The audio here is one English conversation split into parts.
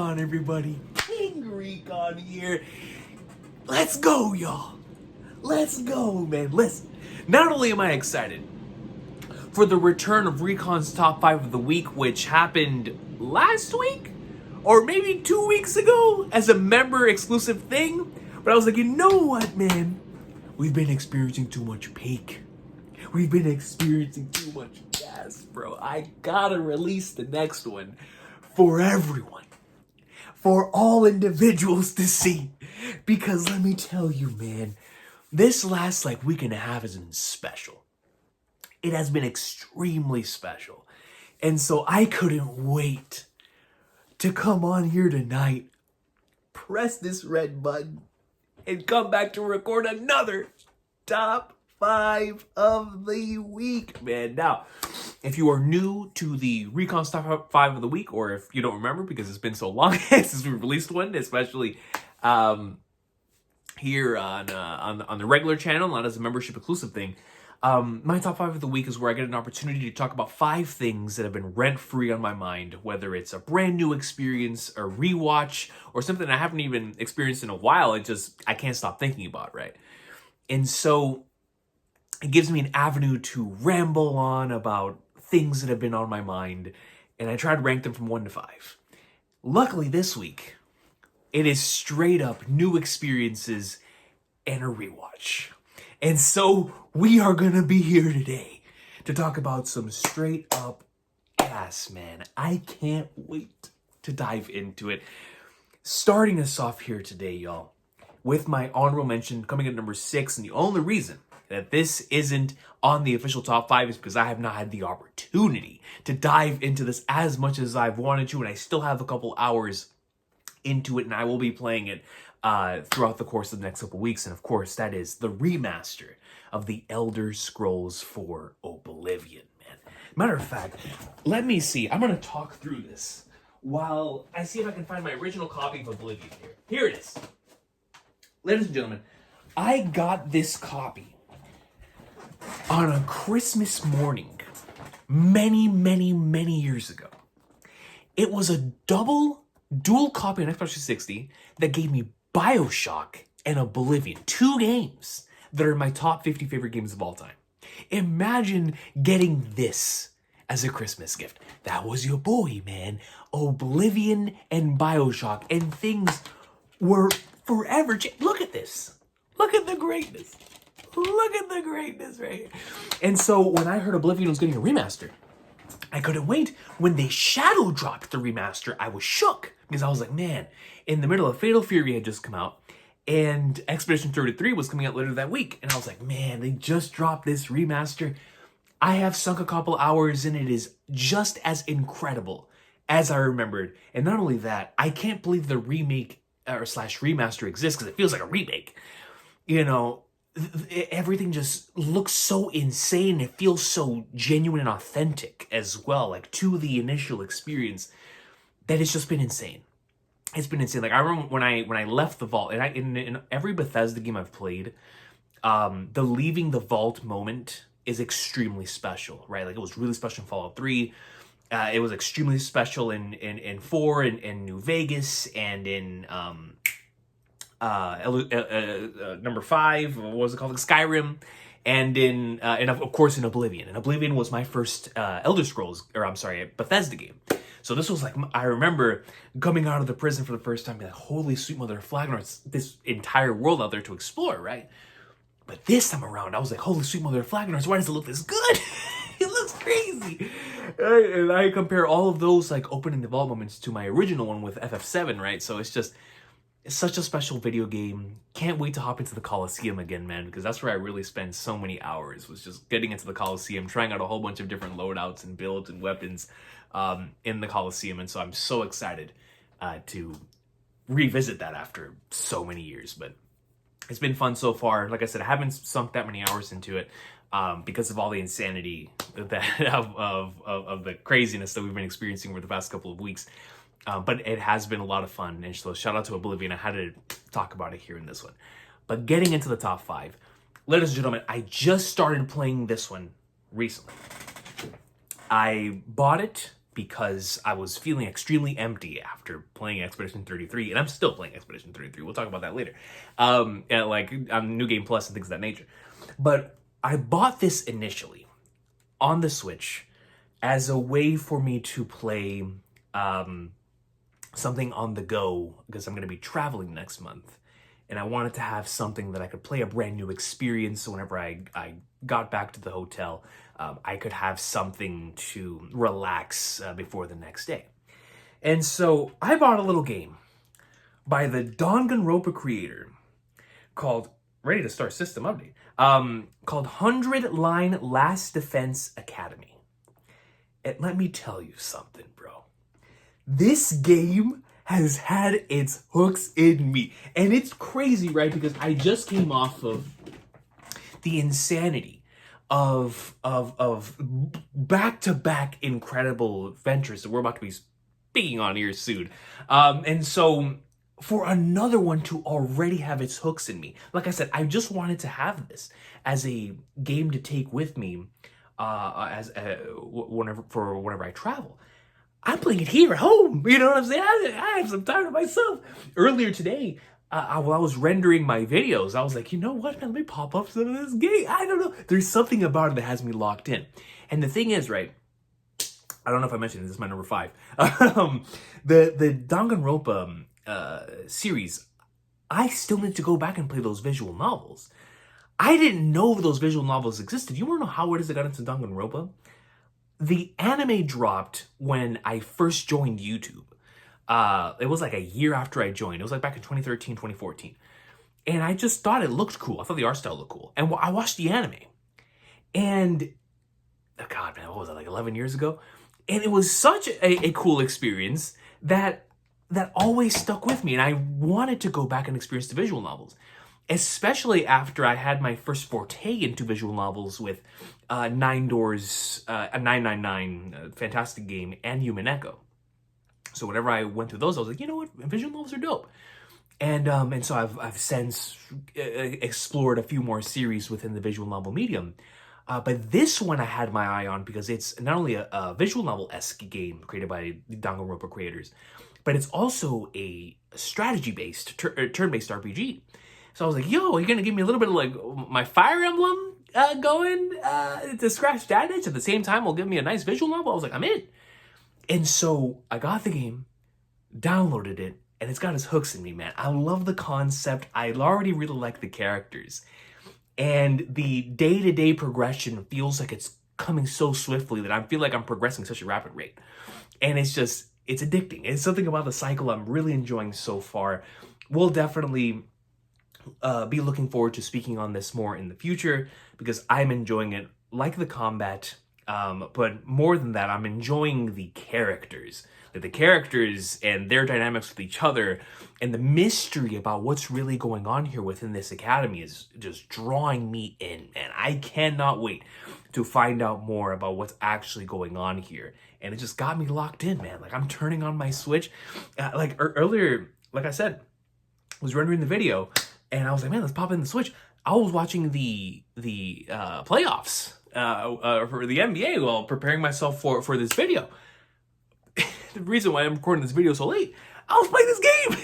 on, everybody? King Recon here. Let's go, y'all. Let's go, man. Listen, not only am I excited for the return of Recon's Top 5 of the Week, which happened last week? Or maybe 2 weeks ago as a member exclusive thing? But I was like, you know what, man? We've been experiencing too much peak. We've been experiencing too much gas, bro. I gotta release the next one for everyone. For all individuals to see. Because let me tell you, man, this last week and a half has been special. It has been extremely special. And so I couldn't wait to come on here tonight, press this red button, and come back to record another Top 5 of the Week, man. Now, if you are new to the Recon Top 5 of the Week, or if you don't remember because it's been so long since we released one, especially here on the regular channel, not as a membership exclusive thing, my Top 5 of the Week is where I get an opportunity to talk about 5 things that have been rent-free on my mind, whether it's a brand new experience, a rewatch, or something I haven't even experienced in a while. I can't stop thinking about, right? And so it gives me an avenue to ramble on about things that have been on my mind, and I try to rank them from 1 to 5. Luckily this week, it is straight up new experiences and a rewatch. And so we are gonna be here today to talk about some straight up gas, man. I can't wait to dive into it. Starting us off here today, y'all, with my honorable mention coming at number 6, and the only reason that this isn't on the official Top 5 is because I have not had the opportunity to dive into this as much as I've wanted to, and I still have a couple hours into it, and I will be playing it throughout the course of the next couple weeks. And of course, that is the remaster of the Elder Scrolls 4 Oblivion, man. Matter of fact, let me see. I'm going to talk through this while I see if I can find my original copy of Oblivion here. Here it is. Ladies and gentlemen, I got this copy on a Christmas morning many, many, many years ago. It was a dual copy on Xbox 360 that gave me BioShock and Oblivion, 2 games that are my top 50 favorite games of all time. Imagine getting this as a Christmas gift. That was your boy, man. Oblivion and BioShock, and things were forever changed. Look at this. Look at the greatness. Look at the greatness right here. And so when I heard Oblivion was getting a remaster, I couldn't wait. When they shadow dropped the remaster, I was shook. Because I was like, man, in the middle of Fatal Fury had just come out, and Expedition 33 was coming out later that week. And I was like, man, they just dropped this remaster. I have sunk a couple hours in it. Is just as incredible as I remembered. And not only that, I can't believe the remake or slash remaster exists, because it feels like a remake. You know, everything just looks so insane. It feels so genuine and authentic as well, like to the initial experience, that it's just been insane. It's been insane. Like I remember when I left the vault, and in every Bethesda game I've played, the leaving the vault moment is extremely special, right? Like it was really special in Fallout 3. It was extremely special in 4, in New Vegas, and in number 5, what was it called? Like Skyrim, and of course in Oblivion. And Oblivion was my first Bethesda game. So this was like, I remember coming out of the prison for the first time, being like, holy sweet mother of Flagnar, it's this entire world out there to explore, right? But this time around, I was like, holy sweet mother of Flagnar, why does it look this good? It looks crazy. And I compare all of those like opening the vault moments to my original one with FF7, right? So it's such a special video game. Can't wait to hop into the Coliseum again, man, because that's where I really spent so many hours, was just getting into the Coliseum, trying out a whole bunch of different loadouts and builds and weapons in the Coliseum. And so I'm so excited to revisit that after so many years. But it's been fun so far. Like I said, I haven't sunk that many hours into it because of all the insanity that of the craziness that we've been experiencing over the past couple of weeks. But it has been a lot of fun, and so shout out to Oblivion. I had to talk about it here in this one. But getting into the top 5, ladies and gentlemen, I just started playing this one recently. I bought it because I was feeling extremely empty after playing Expedition 33, and I'm still playing Expedition 33. We'll talk about that later. Like on New Game Plus and things of that nature. But I bought this initially on the Switch as a way for me to play something on the go, because I'm going to be traveling next month. And I wanted to have something that I could play a brand new experience. So whenever I got back to the hotel, I could have something to relax before the next day. And so I bought a little game by the Danganronpa creator called, ready to start system update, called 100 Line Last Defense Academy. And let me tell you something, bro. This game has had its hooks in me. And it's crazy, right? Because I just came off of the insanity of back-to-back incredible adventures that we're about to be speaking on here soon. And so for another one to already have its hooks in me, like I said, I just wanted to have this as a game to take with me whenever I travel. I'm playing it here at home. You know what I'm saying? I have some time to myself. Earlier today, while I was rendering my videos, I was like, you know what, man? Let me pop up some of this game. I don't know. There's something about it that has me locked in. And the thing is, right, I don't know if I mentioned this is my number 5. The Danganronpa series, I still need to go back and play those visual novels. I didn't know those visual novels existed. You want to know how it is I got into Danganronpa? The anime dropped when I first joined YouTube. It was like a year after I joined. It was like back in 2013, 2014. And I just thought it looked cool. I thought the art style looked cool. And I watched the anime. And, oh God, man, what was that, like 11 years ago? And it was such a cool experience that always stuck with me. And I wanted to go back and experience the visual novels, especially after I had my first forte into visual novels with 9 Doors, 999, fantastic game, and Human Echo. So whenever I went through those, I was like, you know what, visual novels are dope. And so I've since explored a few more series within the visual novel medium. But this one I had my eye on because it's not only a visual novel-esque game created by the Danganronpa creators, but it's also a strategy-based, turn-based RPG. So I was like, yo, are you going to give me a little bit of like my Fire Emblem going to scratch that itch? At the same time, will give me a nice visual novel? I was like, I'm in. And so I got the game, downloaded it, and it's got its hooks in me, man. I love the concept. I already really like the characters. And the day-to-day progression feels like it's coming so swiftly that I feel like I'm progressing such a rapid rate. And it's addicting. It's something about the cycle I'm really enjoying so far. We'll definitely be looking forward to speaking on this more in the future because I'm enjoying it, like the combat, but more than that, I'm enjoying the characters. Like the characters and their dynamics with each other and the mystery about what's really going on here within this academy is just drawing me in, and I cannot wait to find out more about what's actually going on here. And it just got me locked in, man. Like I'm turning on my Switch. Earlier, like I said, I was rendering the video and I was like, man, let's pop in the Switch. I was watching the playoffs for the NBA while preparing myself for this video. The reason why I'm recording this video so late, I was playing this game.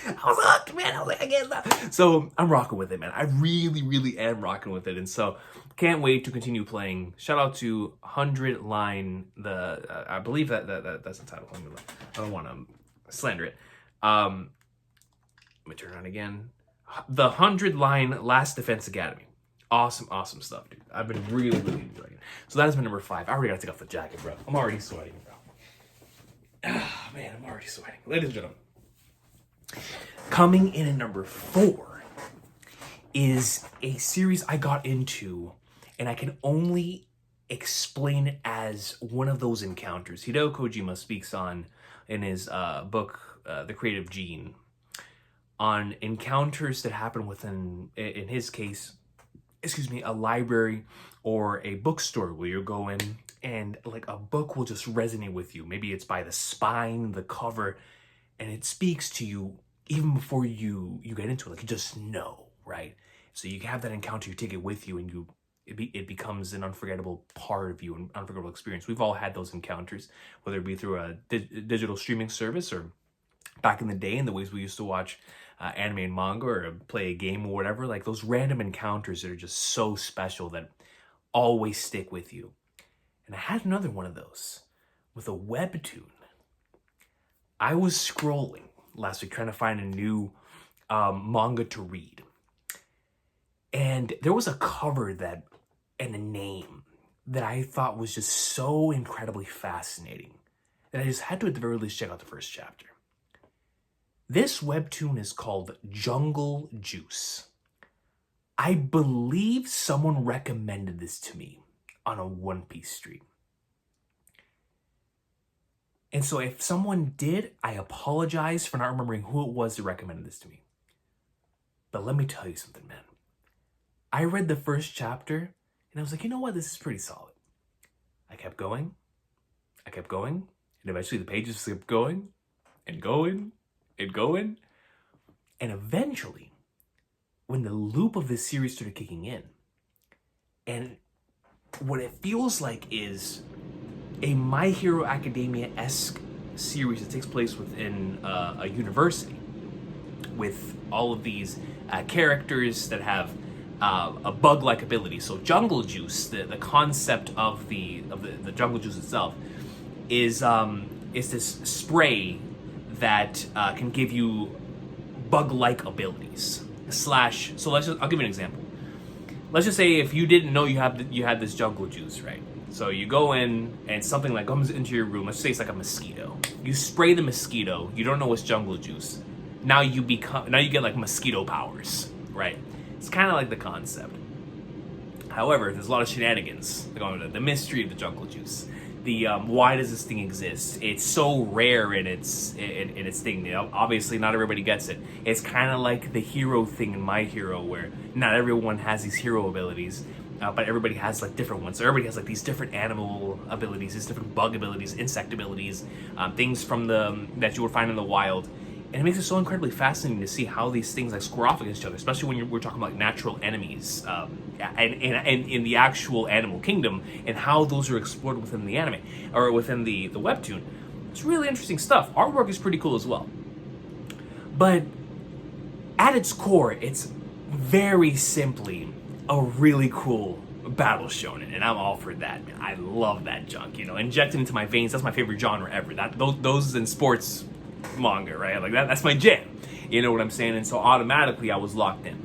I was hooked, man. I was like, I can't stop. So I'm rocking with it, man. I really, really am rocking with it. And so can't wait to continue playing. Shout out to 100 Line, I believe that's the title. I don't want to slander it. Let me turn it on again. The 100 Line Last Defense Academy. Awesome, awesome stuff, dude. I've been really, really enjoying it. So that is my number 5. I already got to take off the jacket, bro. I'm already sweating, bro. Ah, man, I'm already sweating. Ladies and gentlemen, coming in at number 4 is a series I got into, and I can only explain it as one of those encounters. Hideo Kojima speaks on, in his book, The Creative Gene, on encounters that happen within, in his case, a library or a bookstore where you go in and like a book will just resonate with you. Maybe it's by the spine, the cover, and it speaks to you even before you get into it. Like you just know, right? So you have that encounter, you take it with you, and it becomes an unforgettable part of you, an unforgettable experience. We've all had those encounters, whether it be through a digital streaming service or back in the day in the ways we used to watch anime and manga or play a game or whatever. Like those random encounters that are just so special that always stick with you. And I had another one of those with a webtoon. I was scrolling last week trying to find a new manga to read. And there was a cover that and a name that I thought was just so incredibly fascinating that I just had to at the very least check out the first chapter. This webtoon is called Jungle Juice. I believe someone recommended this to me on a One Piece stream. And so if someone did, I apologize for not remembering who it was that recommended this to me. But let me tell you something, man. I read the first chapter and I was like, you know what? This is pretty solid. I kept going, and eventually the pages kept going and going and going. And eventually, when the loop of this series started kicking in, and what it feels like is a My Hero Academia-esque series that takes place within a university with all of these characters that have a bug-like ability. So jungle juice, the concept of the jungle juice itself, is this spray that can give you bug-like abilities. So I'll give you an example. Let's just say if you didn't know you had this jungle juice, right? So you go in and something like comes into your room. Let's say it's like a mosquito. You spray the mosquito. You don't know it's jungle juice. Now you get like mosquito powers, right? It's kind of like the concept. However, there's a lot of shenanigans going on. The mystery of the jungle juice. The why does this thing exist? It's so rare in its thing. You know, obviously, not everybody gets it. It's kind of like the hero thing in My Hero, where not everyone has these hero abilities, but everybody has like different ones. So everybody has like these different animal abilities, these different bug abilities, insect abilities, things from that you would find in the wild. And it makes it so incredibly fascinating to see how these things like square off against each other, especially when we're talking about like natural enemies and in the actual animal kingdom, and how those are explored within the anime or within the webtoon. It's really interesting stuff. Artwork is pretty cool as well. But at its core, it's very simply a really cool battle shonen, and I'm all for that, man. I love that junk, you know, injected into my veins. That's my favorite genre ever. Those in sports manga, right? Like that's my jam. You know what I'm saying? And so automatically I was locked in.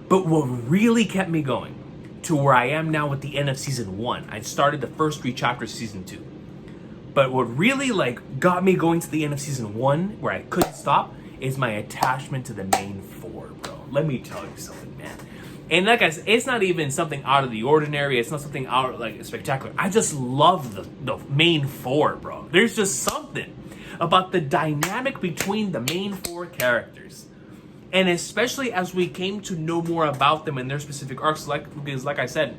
But what really kept me going to where I am now at the end of season 1, I started the first 3 chapters of season 2. But what really like got me going to the end of season 1, where I couldn't stop, is my attachment to the main 4, bro. Let me tell you something, man. And like I said, it's not even something out of the ordinary. It's not something out like spectacular. I just love the main 4, bro. There's just something about the dynamic between the main 4 characters. And especially as we came to know more about them and their specific arcs, because like I said,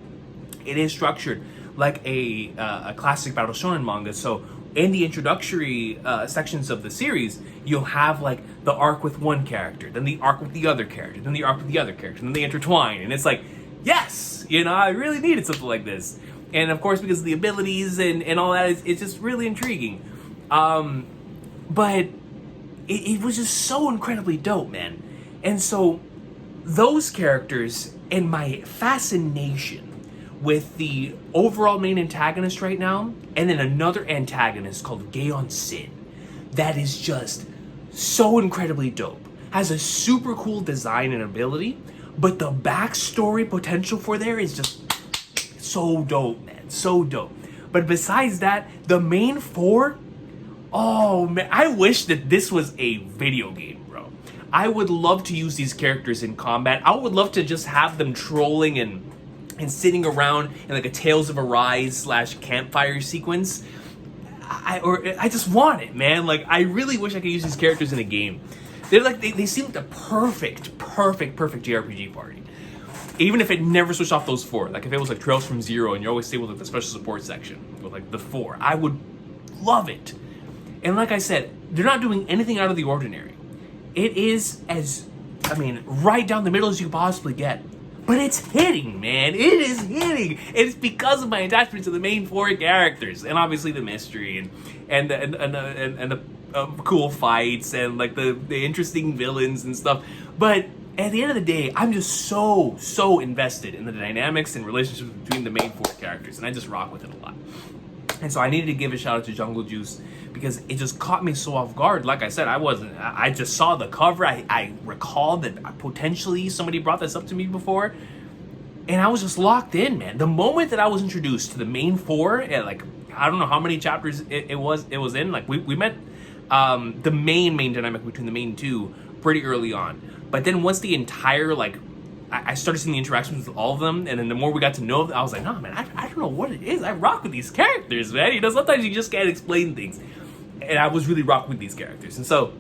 it is structured like a classic battle shonen manga. So in the introductory sections of the series, you'll have like the arc with one character, then the arc with the other character, then the arc with the other character, and then they intertwine. And it's like, yes, you know, I really needed something like this. And of course, because of the abilities and all that, it's just really intriguing. But it was just so incredibly dope, man. And so those characters and my fascination with the overall main antagonist right now, and then another antagonist called Gaon Sin, that is just so incredibly dope. Has a super cool design and ability, but the backstory potential for there is just so dope, man. So dope. But besides that, the main 4, oh man, I wish that this was a video game, bro. I would love to use these characters in combat. I would love to just have them trolling and sitting around in like a Tales of Arise / campfire sequence. I just want it, man. Like, I really wish I could use these characters in a game. They're like, they seem like the perfect JRPG party. Even if it never switched off those 4. Like if it was like Trails from Zero and you always stay with like the special support section with like the 4. I would love it. And like I said, they're not doing anything out of the ordinary. It is right down the middle as you could possibly get. But it's hitting, man. It is hitting. It's because of my attachment to the main four characters, and obviously the mystery and the cool fights and like the interesting villains and stuff. But at the end of the day, I'm just so invested in the dynamics and relationships between the main four characters, and I just rock with it a lot. And so I needed to give a shout out to Jungle Juice because it just caught me so off guard. Like I said, I just saw the cover. I recalled that potentially somebody brought this up to me before. And I was just locked in, man. The moment that I was introduced to the main four, like, I don't know how many chapters it was in. Like, we met the main dynamic between the main two pretty early on. But then once the entire, like, I started seeing the interactions with all of them, and then the more we got to know them, I was like, nah, man, I don't know what it is. I rock with these characters, man. You know, sometimes you just can't explain things. And I was really rocking with these characters. And so,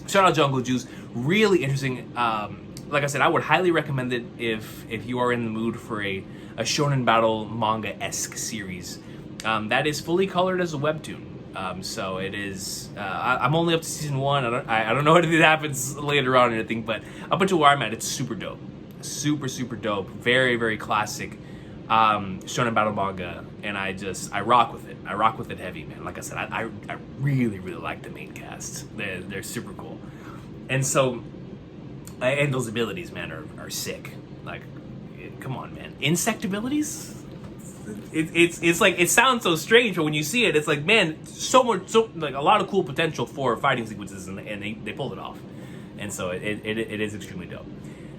shout out Jungle Juice. Really interesting. Like I said, I would highly recommend it if you are in the mood for a shonen battle manga-esque series. That is fully colored as a webtoon. So it is. I'm only up to season 1. I don't know if it happens later on or anything, but up until where I'm at, it's super dope. Super dope. Very classic shonen battle manga, and I rock with it. I rock with it heavy, man. Like I said, I really like the main cast. They're super cool, and so and those abilities, man, are sick. Like, come on, man, insect abilities. It's like, it sounds so strange, but when you see it, it's like, man, so like a lot of cool potential for fighting sequences, and they pulled it off, and so it is extremely dope.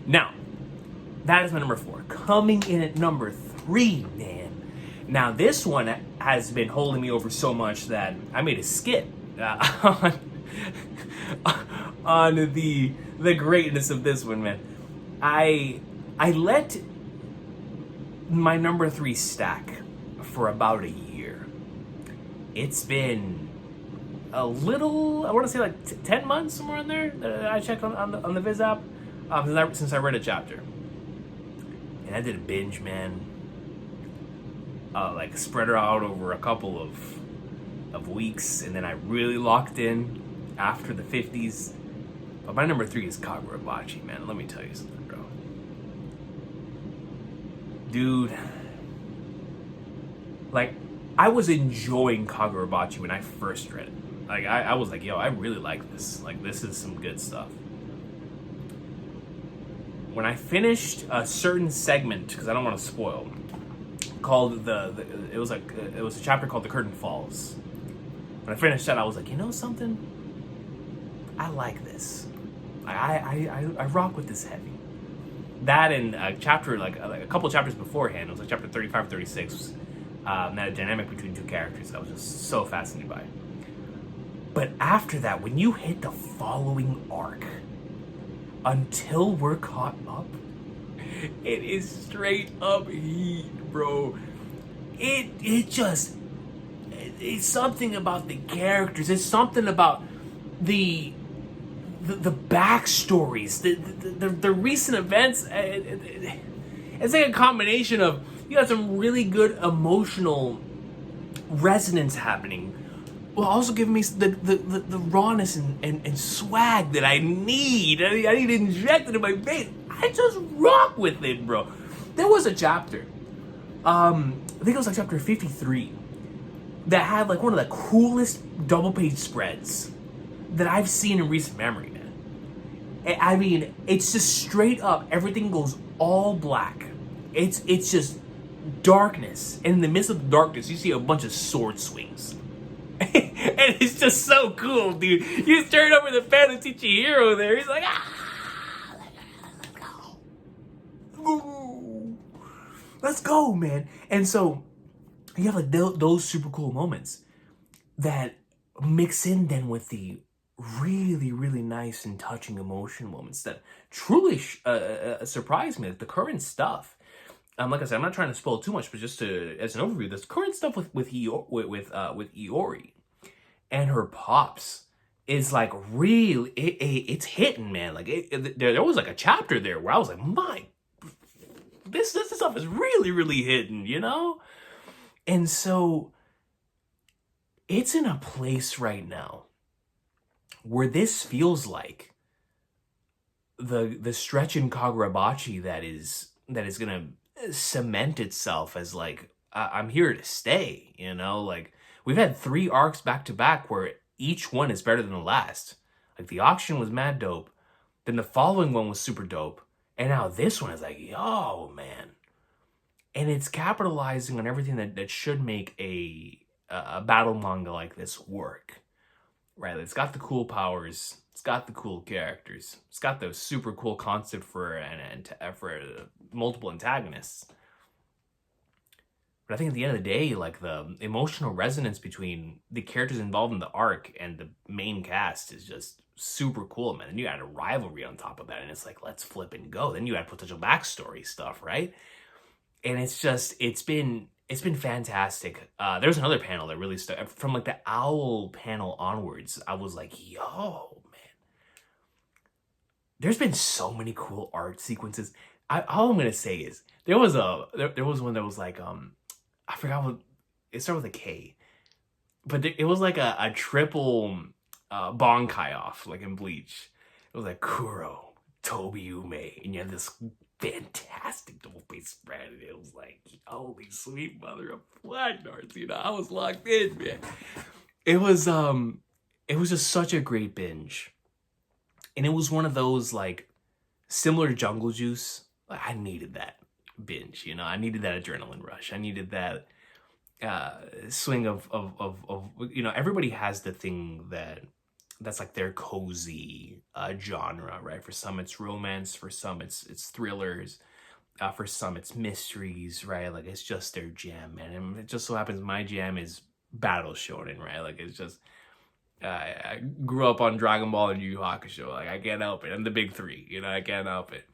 Now, that is my number 4. Coming in at number 3, man. Now, this one has been holding me over so much that I made a skit on the greatness of this one, man. I let my number 3 stack for about a year. It's been a little, I want to say like 10 months, somewhere in there. I checked on the Viz app since I read a chapter. And I did a binge, man. Like, spread her out over a couple of weeks, and then I really locked in after the 50s. But my number 3 is Kagurabachi, man. Let me tell you something, bro. Dude, like, I was enjoying Kagurabachi when I first read it. Like, I was like, yo, I really like this. Like, this is some good stuff. When I finished a certain segment, because I don't want to spoil, called it was a chapter called The Curtain Falls. When I finished that, I was like, you know something? I like this. I rock with this heavy. That and a chapter, like a couple of chapters beforehand, it was like chapter 35, 36, that dynamic between two characters I was just so fascinated by. But after that, when you hit the following arc, until we're caught up, it is straight up heat, bro. It's something about the characters. It's something about the backstories, the recent events. It's like a combination of, you got some really good emotional resonance happening, while also giving me the rawness and swag that I need. I need to inject it in my face. I just rock with it, bro. There was a chapter, I think it was like chapter 53, that had like one of the coolest double page spreads that I've seen in recent memory, man. I mean, it's just straight up, everything goes all black. It's just darkness, and in the midst of the darkness, you see a bunch of sword swings. And it's just so cool, dude. You turn over the Phantom Hero there. He's like, let's go, man. And so you have like those super cool moments that mix in then with the really nice and touching emotion moments that truly surprised me. The current stuff. Like I said, I'm not trying to spoil too much, but just as an overview, this current stuff with Iori and her pops is like really, it's hitting, man. Like there was like a chapter there where I was like, my, this stuff is really hitting, you know? And so it's in a place right now where this feels like the stretch in Kagurabachi that is that is gonna cement itself as like I'm here to stay. You know, like we've had 3 arcs back to back where each one is better than the last. Like the auction was mad dope, then the following one was super dope, and now this one is like, yo, man. And it's capitalizing on everything that should make a battle manga like this work. Right? It's got the cool powers, it's got the cool characters, it's got the super cool concept for multiple antagonists. But I think at the end of the day, like the emotional resonance between the characters involved in the arc and the main cast is just super cool, man. And you add a rivalry on top of that, and it's like, let's flip and go. Then you add potential backstory stuff, right? And it's been fantastic. There's another panel that really stuck from like the owl panel onwards. I was like, yo, man, there's been so many cool art sequences. All I'm gonna say is there was one that was like I forgot what it started with a K, but it was like a triple Bonkai off like in Bleach. It was like Kuro, Tobi Ume, and you had this fantastic double face spread, and it was like, holy sweet mother of flag darts, you know, I was locked in, man. It was just such a great binge, and it was one of those like similar to Jungle Juice. Like, I needed that binge, you know, I needed that adrenaline rush, I needed that swing of you know, everybody has the thing that's like their cozy genre, right? For some it's romance, for some it's thrillers, for some it's mysteries, right? Like it's just their jam, man. And it just so happens my jam is battle shonen, right? Like it's just I grew up on Dragon Ball and Yu Yu Hakusho. Like I can't help it. I'm the big 3, you know, I can't help it.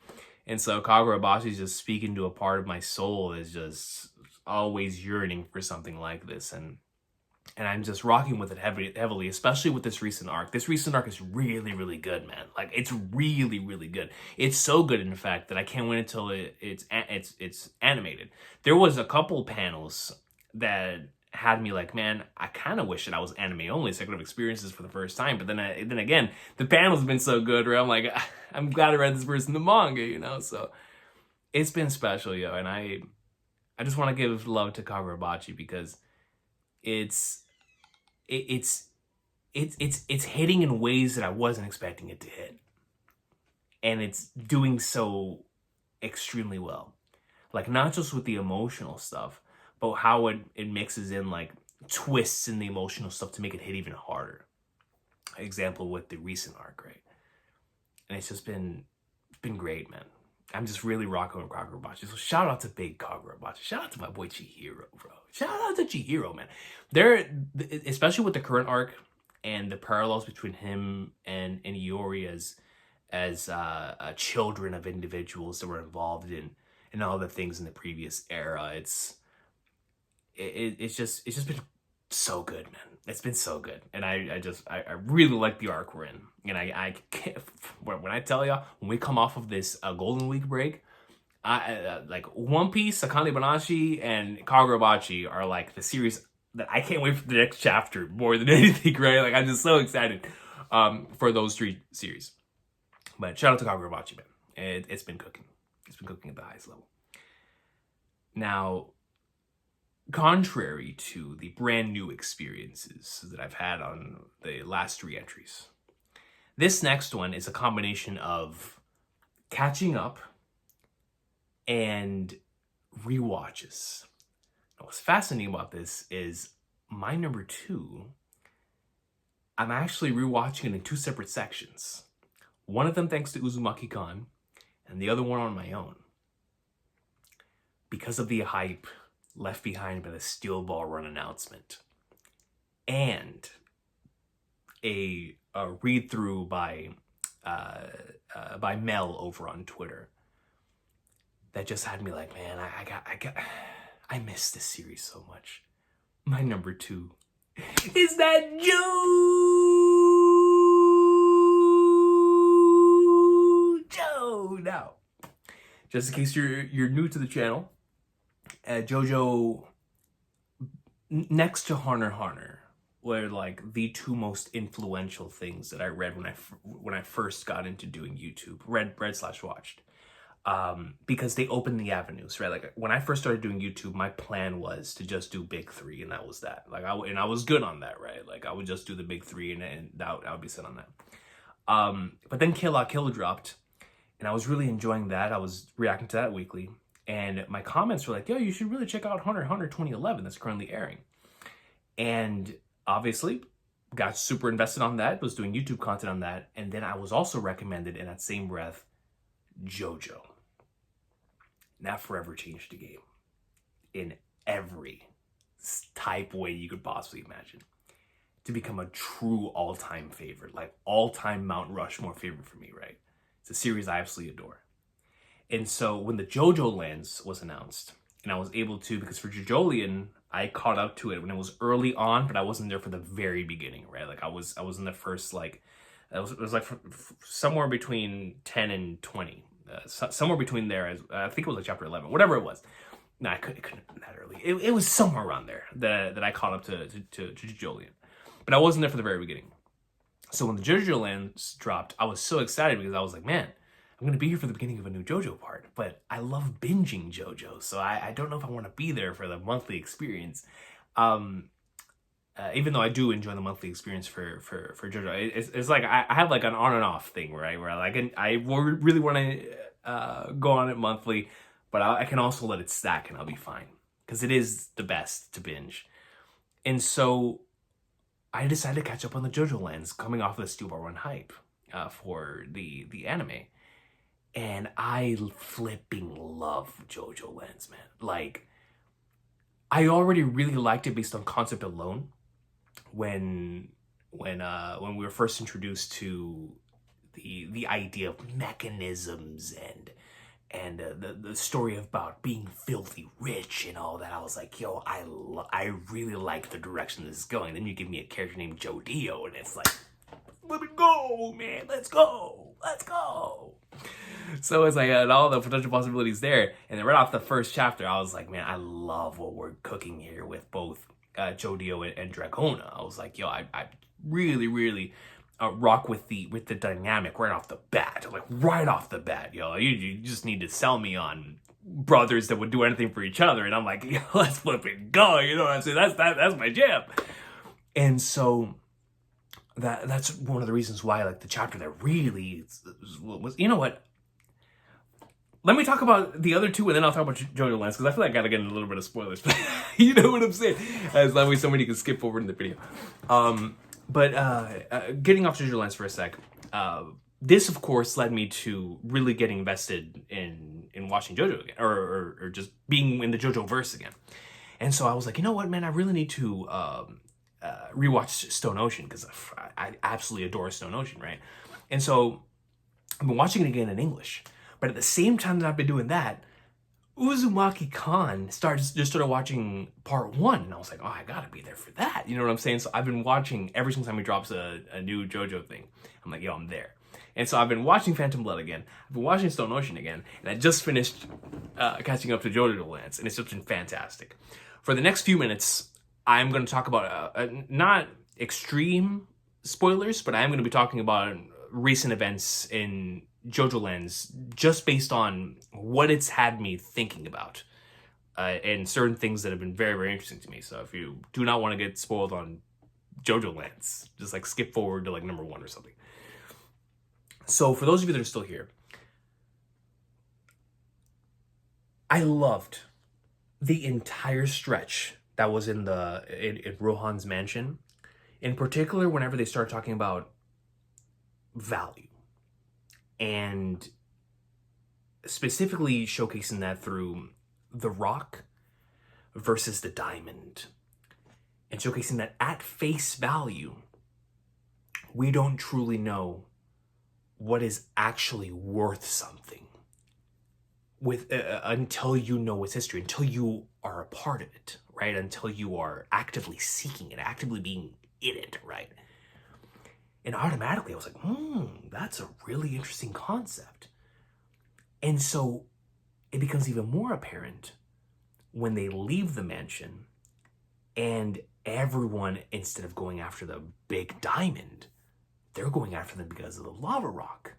And so Kagurabashi is just speaking to a part of my soul is just always yearning for something like this, and I'm just rocking with it heavily, especially with this recent arc. This recent arc is really, really good, man. Like it's really, really good. It's so good, in fact, that I can't wait until it's animated. There was a couple panels that had me like, man, I kind of wish that I was anime only so I could have experienced this for the first time. But then again, the panel's been so good where I'm like, I'm glad I read this person the manga, you know. So it's been special, yo, and I just want to give love to Kagurabachi because it's hitting in ways that I wasn't expecting it to hit, and it's doing so extremely well. Like not just with the emotional stuff, but how it mixes in like twists in the emotional stuff to make it hit even harder. Example with the recent arc, right? And it's just been great, man. I'm just really rocking with Kagurabachi. So shout out to big Kagurabachi. Shout out to my boy Chihiro, bro. Shout out to Chihiro, man. There, especially with the current arc and the parallels between him and Iori as children of individuals that were involved in all the things in the previous era. It's just been so good, man. It's been so good, and I really like the arc we're in. And I can't, when I tell y'all, when we come off of this Golden Week break, I like One Piece, Sakane Banashi, and Kagurabachi are like the series that I can't wait for the next chapter more than anything, right? Like I'm just so excited for those 3 series. But shout out to Kagurabachi, man. It's been cooking. It's been cooking at the highest level. Now, contrary to the brand new experiences that I've had on the last 3 entries, this next one is a combination of catching up and rewatches. Now, what's fascinating about this is my number 2, I'm actually rewatching it in 2 separate sections. One of them thanks to Uzumaki-kan, and the other one on my own. Because of the hype left behind by the Steel Ball Run announcement, and a read through by Mel over on Twitter that just had me like, man, I miss this series so much. My number 2 is that JoJo. Now, just in case you're new to the channel, JoJo, next to Hunter were like the 2 most influential things that I read when I first got into doing YouTube, read/watched. because they opened the avenues, right? Like when I first started doing YouTube, my plan was to just do big three, and that was that. Like I was good on that, right? Like I would just do the big three, and I would be set on that. But then Kill La Kill dropped, and I was really enjoying that. I was reacting to that weekly, and my comments were like, "Yo, you should really check out Hunter x Hunter 2011 that's currently airing." And obviously, got super invested on that. Was doing YouTube content on that, and then I was also recommended in that same breath, JoJo. That forever changed the game in every type way you could possibly imagine, to become a true all-time favorite, like all-time Mount Rushmore favorite for me, right? It's a series I absolutely adore. And so when the JoJo Lands was announced, and I was able to, because for JoJolion, I caught up to it when it was early on, but I wasn't there for the very beginning, right? Like I was in the first, like, it was like somewhere between 10 and 20. Somewhere between there, I think it was like chapter 11, whatever it was. No, it couldn't have been that early. It was somewhere around there that I caught up to JoJolion. But I wasn't there for the very beginning. So when the JoJo Lands dropped, I was so excited because I was like, man, I'm going to be here for the beginning of a new JoJo part. But I love binging JoJo, so I don't know if I want to be there for the monthly experience. Even though I do enjoy the monthly experience for JoJo, it's like I have like an on and off thing, right? Where I really want to go on it monthly, but I can also let it stack and I'll be fine, because it is the best to binge. And so I decided to catch up on the JoJo Lands coming off of the Steel Ball Run hype for the anime. And I flipping love JoJo Lands, man. Like, I already really liked it based on concept alone. When we were first introduced to the idea of mechanisms and the story about being filthy rich and all that, I was like, yo, I really like the direction this is going. Then you give me a character named Joe Dio, and it's like, let me go, man, let's go. So it's like all the potential possibilities there. And then right off the first chapter, I was like, man, I love what we're cooking here with both Joe Dio and Dracona. I was like, yo, I really rock with the dynamic right off the bat. Like right off the bat, yo, you just need to sell me on brothers that would do anything for each other. And I'm like, yo, let's flip it go. You know what I'm saying? That's my jam. And so that's one of the reasons why, like, the chapter that really was, you know what? Let me talk about the other two, and then I'll talk about JoJo Lands, because I feel like I gotta get into a little bit of spoilers. You know what I'm saying? As that way somebody can skip forward in the video. But getting off JoJo Lands for a sec, this, of course, led me to really getting invested in watching JoJo again, or just being in the JoJo verse again. And so I was like, you know what, man? I really need to rewatch Stone Ocean, because I absolutely adore Stone Ocean, right? And so I've been watching it again in English. But at the same time that I've been doing that, Uzumaki Khan started watching part 1, and I was like, oh, I gotta be there for that. You know what I'm saying? So I've been watching every single time he drops a new JoJo thing. I'm like, yo, I'm there. And so I've been watching Phantom Blood again. I've been watching Stone Ocean again, and I just finished catching up to JoJo Lands, and it's just been fantastic. For the next few minutes, I'm going to talk about not extreme spoilers, but I am going to be talking about recent events in JoJo Lands, just based on what it's had me thinking about, and certain things that have been very, very interesting to me. So if you do not want to get spoiled on JoJo Lands, just like skip forward to like number 1 or something. So for those of you that are still here, I loved the entire stretch that was in Rohan's mansion, in particular whenever they started talking about value. And specifically showcasing that through the rock versus the diamond. And showcasing that at face value, we don't truly know what is actually worth something until you know its history, until you are a part of it, right? Until you are actively seeking it, actively being in it, right? And automatically I was like, that's a really interesting concept. And so it becomes even more apparent when they leave the mansion and everyone, instead of going after the big diamond, they're going after them because of the lava rock.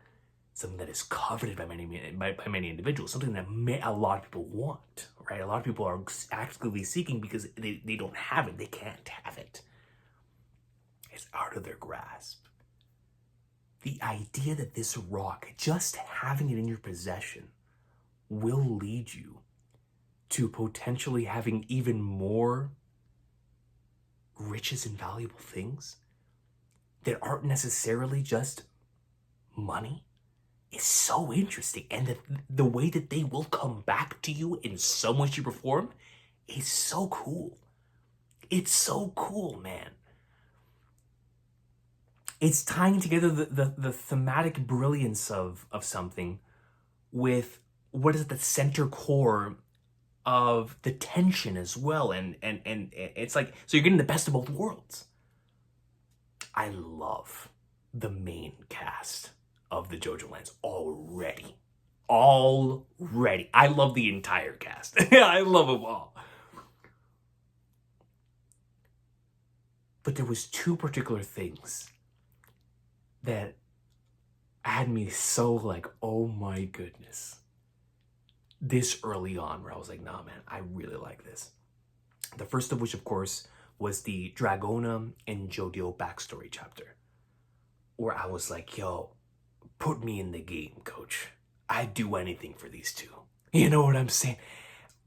something that is coveted by many individuals, something that a lot of people want, right? A lot of people are actively seeking because they don't have it. They can't have it. It's out of their grasp. The idea that this rock, just having it in your possession, will lead you to potentially having even more riches and valuable things that aren't necessarily just money is so interesting. And the way that they will come back to you in so much you perform is so cool. It's so cool, man. It's tying together the thematic brilliance of something with what is at the center core of the tension as well. And it's like, so you're getting the best of both worlds. I love the main cast of the JoJo Lands already. I love the entire cast. I love them all. But there was two particular things that had me so like, oh my goodness. This early on, where I was like, nah, man, I really like this. The first of which, of course, was the Dragona and Jodio backstory chapter, where I was like, yo, put me in the game, coach. I'd do anything for these two. You know what I'm saying?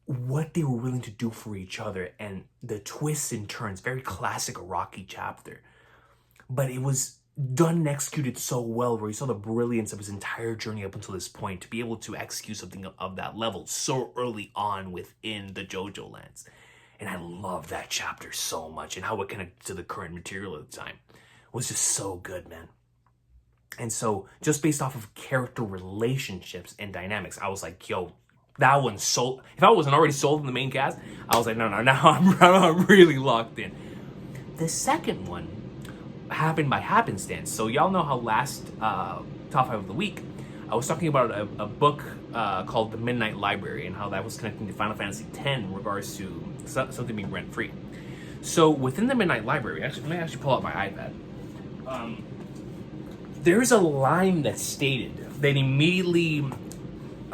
What they were willing to do for each other and the twists and turns, very classic Rocky chapter. But it was done and executed so well, where you saw the brilliance of his entire journey up until this point, to be able to execute something of that level so early on within the JoJo Lands. And I love that chapter so much, and how it connected to the current material at the time was just so good, man. And so just based off of character relationships and dynamics, I was like, yo, that one's sold. If I wasn't already sold in the main cast, I was like, no, now I'm really locked in. The second one happened by happenstance. So y'all know how last top 5 of the week, I was talking about a book called The Midnight Library, and how that was connecting to Final Fantasy X in regards to something being rent-free. So within the Midnight Library, let me actually pull out my iPad. There's a line that's stated that immediately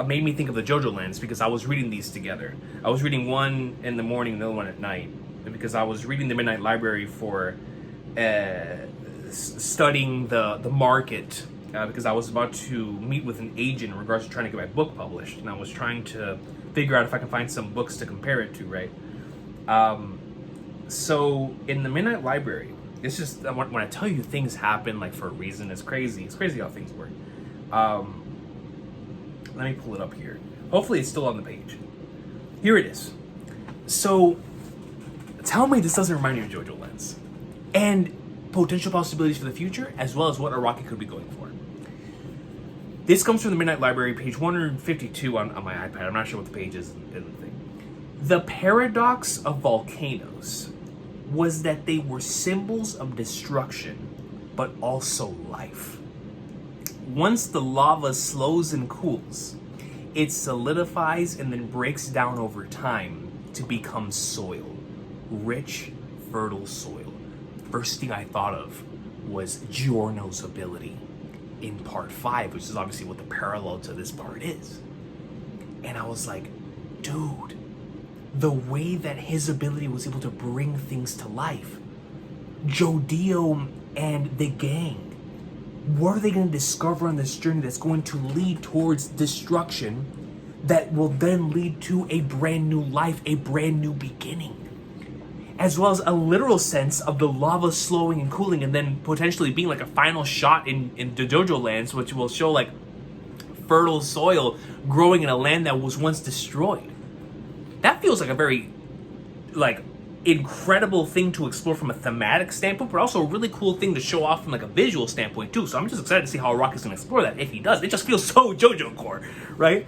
made me think of the JoJo Lands, because I was reading these together. I was reading one in the morning and the other one at night, because I was reading the Midnight Library for studying the market, because I was about to meet with an agent in regards to trying to get my book published, and I was trying to figure out if I can find some books to compare it to, right? So in the Midnight Library, it's just, when I tell you things happen like for a reason, it's crazy. It's crazy how things work. Let me pull it up here. Hopefully it's still on the page. Here it is. So tell me this doesn't remind you of JoJo Lands and potential possibilities for the future, as well as what Araki could be going for. This comes from the Midnight Library, page 152 on my iPad. I'm not sure what the page is in the thing. The paradox of volcanoes was that they were symbols of destruction, but also life. Once the lava slows and cools, it solidifies and then breaks down over time to become soil. Rich, fertile soil. First thing I thought of was Giorno's ability in part 5, which is obviously what the parallel to this part is. And I was like, dude, the way that his ability was able to bring things to life. Jodio and the gang, what are they going to discover on this journey that's going to lead towards destruction, that will then lead to a brand new life, a brand new beginning? As well as a literal sense of the lava slowing and cooling, and then potentially being like a final shot in the JoJo Lands, which will show like fertile soil growing in a land that was once destroyed. That feels like a very like incredible thing to explore from a thematic standpoint, but also a really cool thing to show off from like a visual standpoint too. So I'm just excited to see how Araki's gonna explore that, if he does. It just feels so JoJo core, right?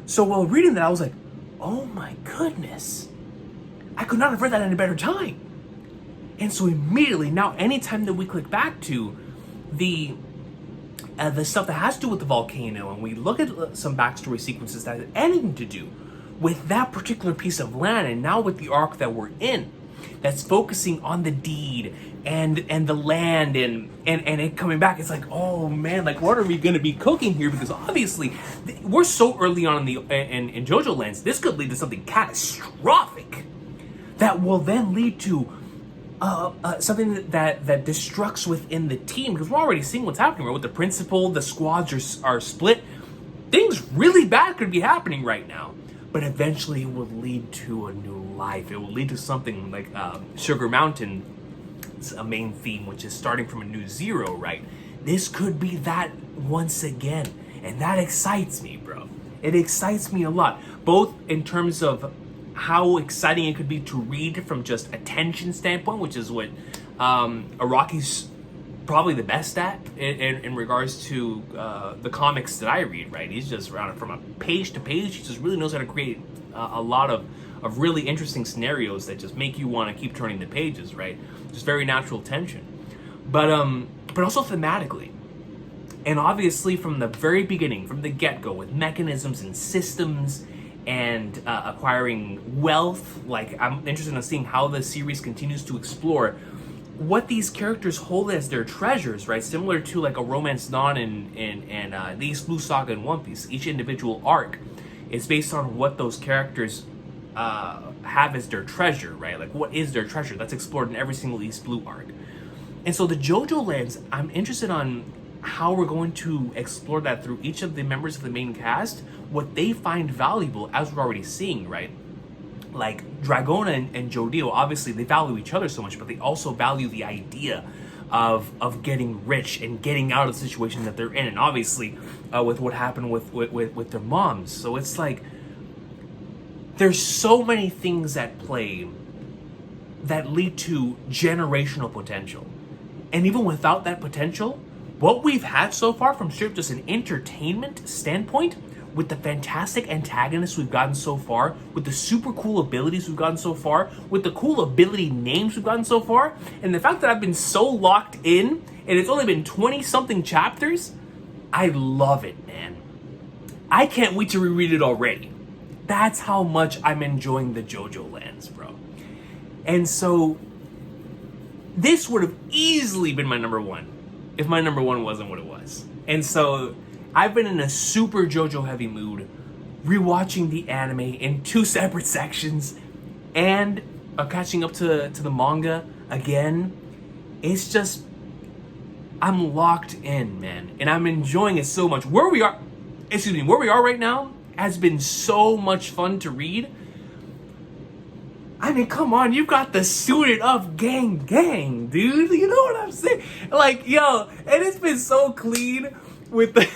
So while reading that, I was like, oh my goodness, I could not have read that in a better time. And so immediately now, anytime that we click back to the stuff that has to do with the volcano, and we look at some backstory sequences that have anything to do with that particular piece of land, and now with the arc that we're in, that's focusing on the deed and the land and it coming back. It's like, oh man, like what are we gonna be cooking here? Because obviously we're so early on in JoJo lands. This could lead to something catastrophic that will then lead to something that destructs within the team, because we're already seeing what's happening, right? With the principal, the squads are split. Things really bad could be happening right now, but eventually it will lead to a new life. It will lead to something like Sugar Mountain, a main theme, which is starting from a new zero, right? This could be that once again, and that excites me, bro. It excites me a lot, both in terms of how exciting it could be to read from just attention standpoint, which is what Araki's probably the best at in regards to the comics that I read, right? He's just around from a page to page. He just really knows how to create a lot of really interesting scenarios that just make you want to keep turning the pages, right? Just very natural tension, but also thematically. And obviously from the very beginning, from the get-go, with mechanisms and systems and acquiring wealth, like I'm interested in seeing how the series continues to explore what these characters hold as their treasures, right? Similar to like a Romance Dawn and the East Blue Saga and One Piece. Each individual arc is based on what those characters have as their treasure, right? Like what is their treasure? That's explored in every single East Blue arc. And so the JoJo lands, I'm interested on how we're going to explore that through each of the members of the main cast, what they find valuable, as we're already seeing, right? Like Dragona and Jodio, obviously they value each other so much, but they also value the idea of getting rich and getting out of the situation that they're in, and obviously with what happened with their moms. So it's like there's so many things at play that lead to generational potential, and even without that potential, what we've had so far from straight just an entertainment standpoint, with the fantastic antagonists we've gotten so far, with the super cool abilities we've gotten so far, with the cool ability names we've gotten so far, and the fact that I've been so locked in, and it's only been 20-something chapters, I love it, man. I can't wait to reread it already. That's how much I'm enjoying the JoJo lands, bro. And so, this would have easily been my number one, if my number one wasn't what it was. And so I've been in a super JoJo heavy mood, rewatching the anime in 2 separate sections, and catching up to the manga again. It's just, I'm locked in, man, and I'm enjoying it so much. Where we are right now has been so much fun to read. I mean, come on, you got the suited up gang, dude. You know what I'm saying? Like, yo, and it's been so clean with the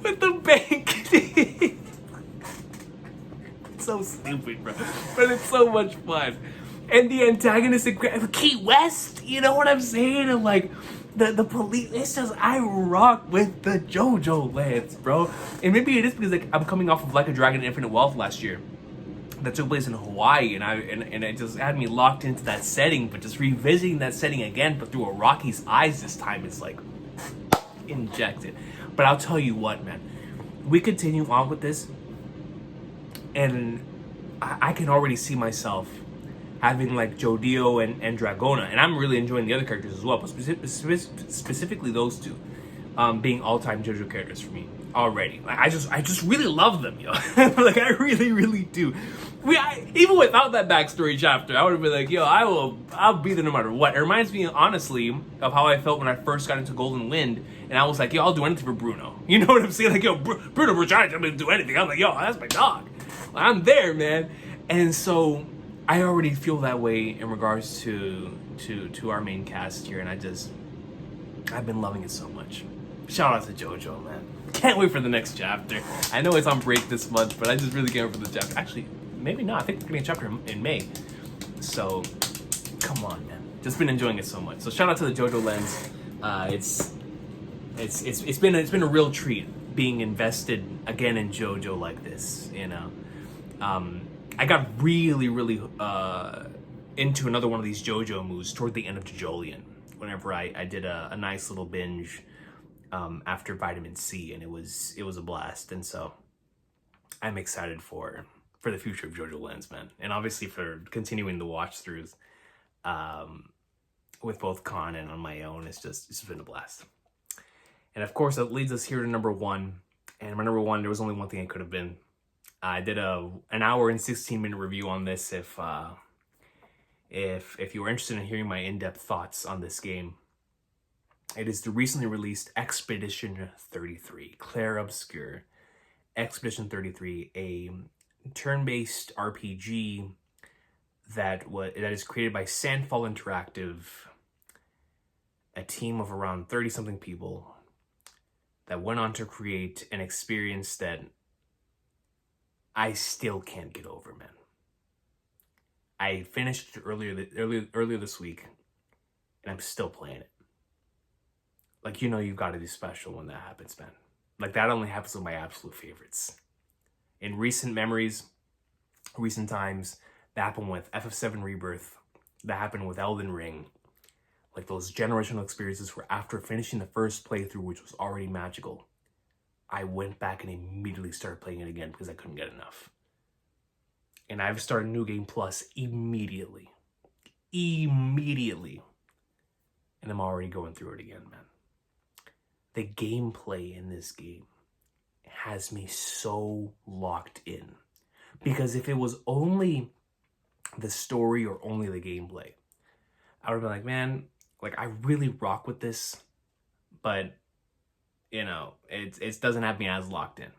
with the bank. It's so stupid, bro, but it's so much fun. And the antagonistic Key West, you know what I'm saying? And like the police, it's just, I rock with the JoJo lands, bro. And maybe it is because like I'm coming off of Like a Dragon Infinite Wealth last year, that took place in Hawaii, and it just had me locked into that setting. But just revisiting that setting again, but through Araki's eyes this time, it's like injected. But I'll tell you what, man, we continue on with this, and I can already see myself having like Jodio and Dragona, and I'm really enjoying the other characters as well, but specifically those two being all-time JoJo characters for me already. Like, I just really love them, yo. Like I really do. Even without that backstory chapter, I would have been like, yo, I'll be there no matter what. It reminds me honestly of how I felt when I first got into Golden Wind, and I was like, yo, I'll do anything for Bruno. You know what I'm saying? Like, yo, Bruno Bertrand, I'm gonna do anything. I'm like, yo, that's my dog. I'm there, man. And so I already feel that way in regards to our main cast here, and I've been loving it so much. Shout out to JoJo, man. Can't wait for the next chapter. I know it's on break this month, but I just really can't wait for the chapter. Actually, maybe not. I think we're getting a chapter in May. So, come on, man. Just been enjoying it so much. So shout out to the JoJo lens. It's been a real treat being invested again in JoJo like this. You know, I got really into another one of these JoJo moves toward the end of JoJolion. Whenever I did a nice little binge after Vitamin C, and it was a blast. And so I'm excited for for the future of JoJo Lands, man. And obviously for continuing the watch throughs with both Con and on my own. It's been a blast. And of course, that leads us here to number one. And my number one, there was only one thing it could have been. I did an hour and 16-minute review on this. If you were interested in hearing my in-depth thoughts on this game, it is the recently released Expedition 33, Clair Obscur. Expedition 33, a turn-based RPG that is created by Sandfall Interactive, a team of around 30-something people that went on to create an experience that I still can't get over, man. I finished it earlier this week, and I'm still playing it. Like, you've got to be special when that happens, man. Like, that only happens with my absolute favorites. In recent memories, recent times, that happened with FF7 Rebirth, that happened with Elden Ring. Like those generational experiences where after finishing the first playthrough, which was already magical, I went back and immediately started playing it again because I couldn't get enough. And I've started New Game Plus immediately. And I'm already going through it again, man. The gameplay in this game has me so locked in. Because if it was only the story or only the gameplay, I would have been like, man, like I really rock with this, but it doesn't have me as locked in.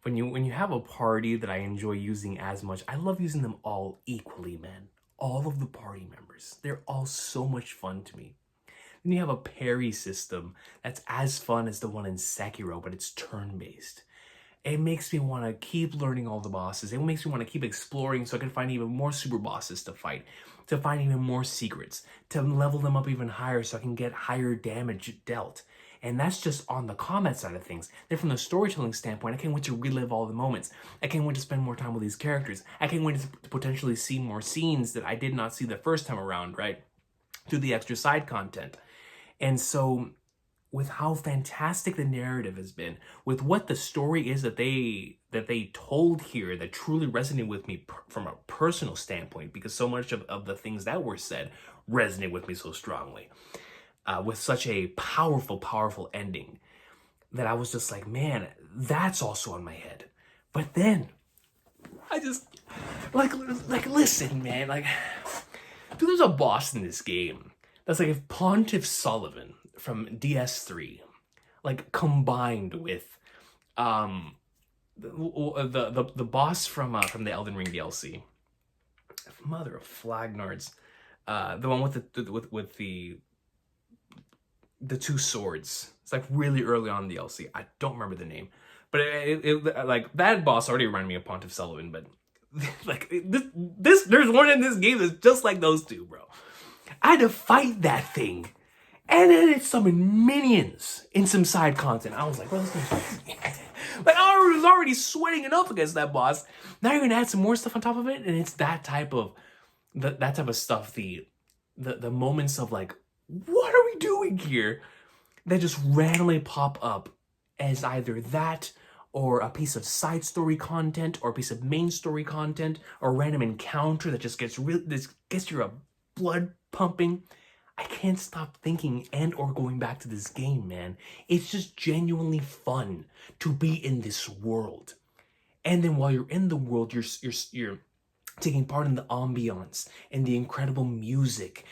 When you have a party that I enjoy using as much, I love using them all equally, man. All of the party members, they're all so much fun to me. Then you have a parry system that's as fun as the one in Sekiro, but it's turn-based. It makes me want to keep learning all the bosses. It makes me want to keep exploring so I can find even more super bosses to fight, to find even more secrets, to level them up even higher so I can get higher damage dealt. And that's just on the combat side of things. Then from the storytelling standpoint, I can't wait to relive all the moments. I can't wait to spend more time with these characters. I can't wait to potentially see more scenes that I did not see the first time around, right? Through the extra side content. And so with how fantastic the narrative has been, with what the story is that they told here that truly resonated with me from a personal standpoint, because so much of the things that were said resonate with me so strongly, with such a powerful ending, that I was just like, man, that's also in my head. But then I just like listen, man, like, dude, there's a boss in this game that's like if Pontiff Sullivan from DS3, like combined with the boss from the Elden Ring DLC, mother of Flagnards, the one with the two swords. It's like really early on in the DLC. I don't remember the name, but it like that boss already reminded me of Pontiff Sullivan. But like this, there's one in this game that's just like those two, bro. I had to fight that thing. And then it summoned minions in some side content. I was like, bro, this game's like, I was already sweating enough against that boss. Now you're gonna add some more stuff on top of it, and it's that type of stuff. The moments of like, what are we doing here? That just randomly pop up as either that or a piece of side story content or a piece of main story content or a random encounter that just gets your blood pumping. I can't stop thinking and or going back to this game, man. It's just genuinely fun to be in this world. And then while you're in the world, you're taking part in the ambiance and the incredible music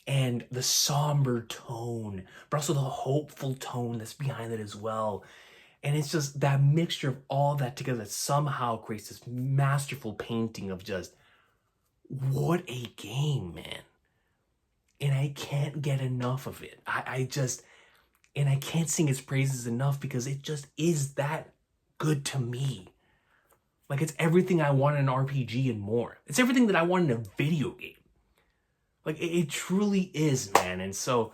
and the somber tone, but also the hopeful tone that's behind it as well. And it's just that mixture of all that together that somehow creates this masterful painting of just, what a game, man. And I can't get enough of it. I can't sing its praises enough because it just is that good to me. Like, it's everything I want in an RPG and more. It's everything that I want in a video game. Like, it truly is, man. And so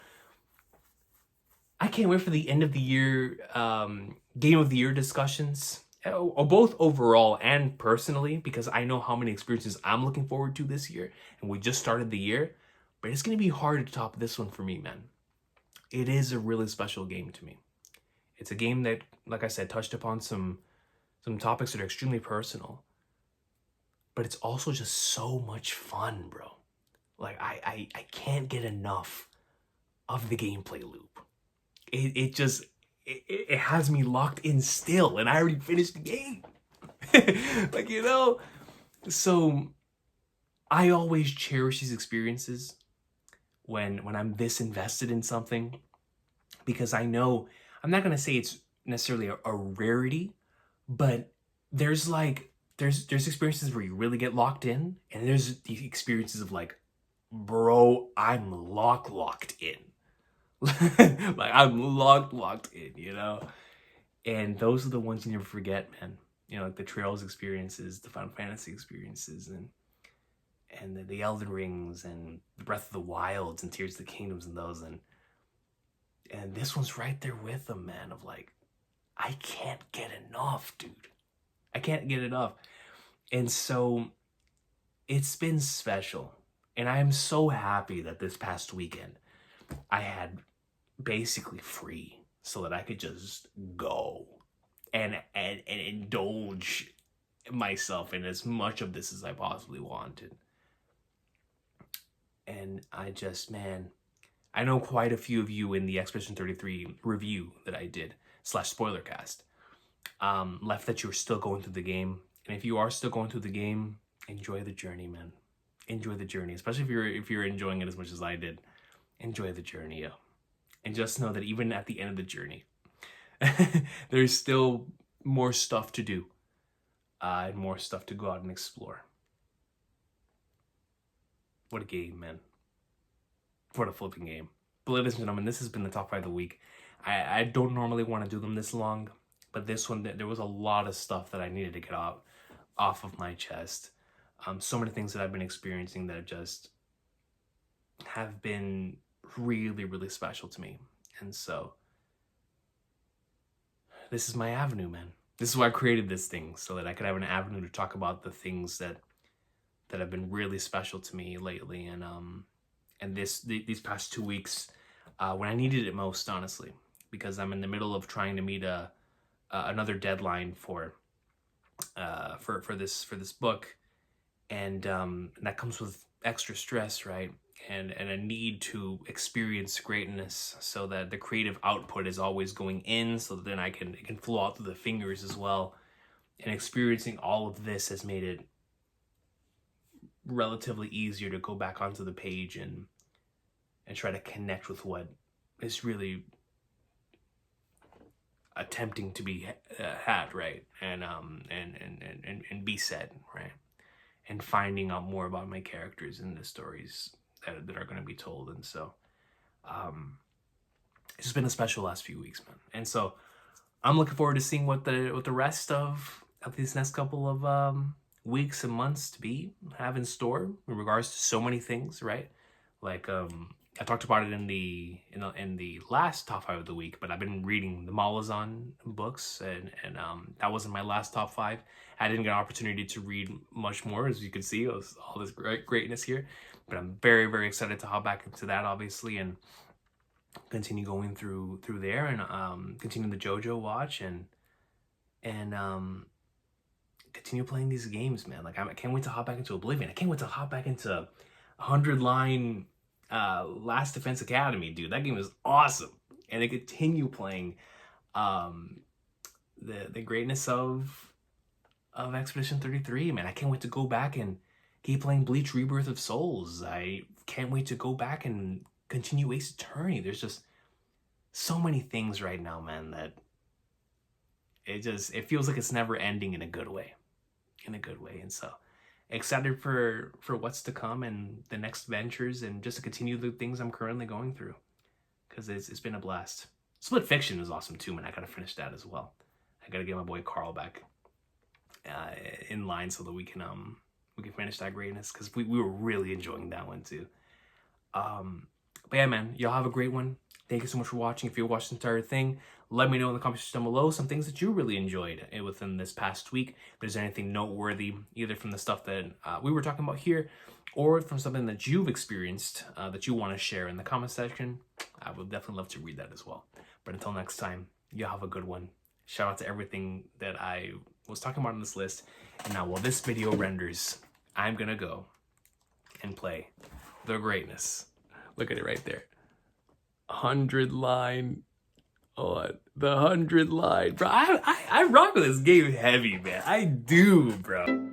I can't wait for the end of the year Game of the Year discussions, both overall and personally, because I know how many experiences I'm looking forward to this year, and we just started the year. But it's going to be hard to top this one for me, man. It is a really special game to me. It's a game that, like I said, touched upon some topics that are extremely personal. but it's also just so much fun, bro. Like, I can't get enough of the gameplay loop. It has me locked in still, and I already finished the game. Like, you know? So I always cherish these experiences when I'm this invested in something, because I know, I'm not gonna say it's necessarily a rarity, but there's like there's experiences where you really get locked in, and there's the experiences of like, bro, I'm locked in. Like, I'm locked in, you know? And those are the ones you never forget, man. You know, like the Trails experiences, the Final Fantasy experiences, and the Elden Rings, and the Breath of the Wilds, and Tears of the Kingdoms, and those, and this one's right there with them, man, of like, I can't get enough, dude. I can't get enough. And so it's been special. And I am so happy that this past weekend I had basically free, so that I could just go and indulge myself in as much of this as I possibly wanted. And I just, man, I know quite a few of you in the Expedition 33 review that I did / spoiler cast left that you're still going through the game. And if you are still going through the game, enjoy the journey, man. Enjoy the journey, especially if you're enjoying it as much as I did. Enjoy the journey, yo. And just know that even at the end of the journey, there's still more stuff to do, and more stuff to go out and explore. What a game, man. What a flipping game. But ladies and gentlemen, this has been the top 5 of the week. I don't normally want to do them this long, but this one, there was a lot of stuff that I needed to get off of my chest. So many things that I've been experiencing that just have been really, really special to me. And so this is my avenue, man. This is why I created this thing, so that I could have an avenue to talk about the things that have been really special to me lately. And these past 2 weeks, when I needed it most, honestly, because I'm in the middle of trying to meet another deadline for this book, and that comes with extra stress, right? And a need to experience greatness, so that the creative output is always going in, so that then it can flow out through the fingers as well. And experiencing all of this has made it relatively easier to go back onto the page and try to connect with what is really attempting to be had, right? And be said, right? And finding out more about my characters and the stories that are going to be told. And so it's been a special last few weeks, man. And so I'm looking forward to seeing what the rest of these next couple of weeks and months to have in store in regards to so many things, right? Like I talked about it in the last top 5 of the week, but I've been reading the Malazan books, and that wasn't my last top 5. I didn't get an opportunity to read much more, as you can see. It was all this greatness here, but I'm very, very excited to hop back into that, obviously, and continue going through there, and continue the JoJo watch, and continue playing these games, man. Like, I can't wait to hop back into Oblivion. I can't wait to hop back into 100-line Last Defense Academy, dude. That game is awesome. And I continue playing the greatness of Expedition 33, man. I can't wait to go back and keep playing Bleach Rebirth of Souls. I can't wait to go back and continue Ace Attorney. There's just so many things right now, man, that it feels like it's never ending in a good way. And so excited for what's to come and the next ventures, and just to continue the things I'm currently going through, because it's been a blast. Split Fiction is awesome too, man. I gotta finish that as well. I gotta get my boy Carl back in line, so that we can finish that greatness, because we were really enjoying that one too. But yeah, man, y'all have a great one. Thank you so much for watching. If you watched the entire thing, let me know in the comments down below some things that you really enjoyed within this past week. If there's anything noteworthy, either from the stuff that we were talking about here, or from something that you've experienced that you want to share in the comment section, I would definitely love to read that as well. But until next time, y'all have a good one. Shout out to everything that I was talking about on this list. And now, while this video renders, I'm gonna go and play the greatness. Look at it right there. 100 line. Oh, the 100 line. Bro, I rock with this game heavy, man. I do, bro.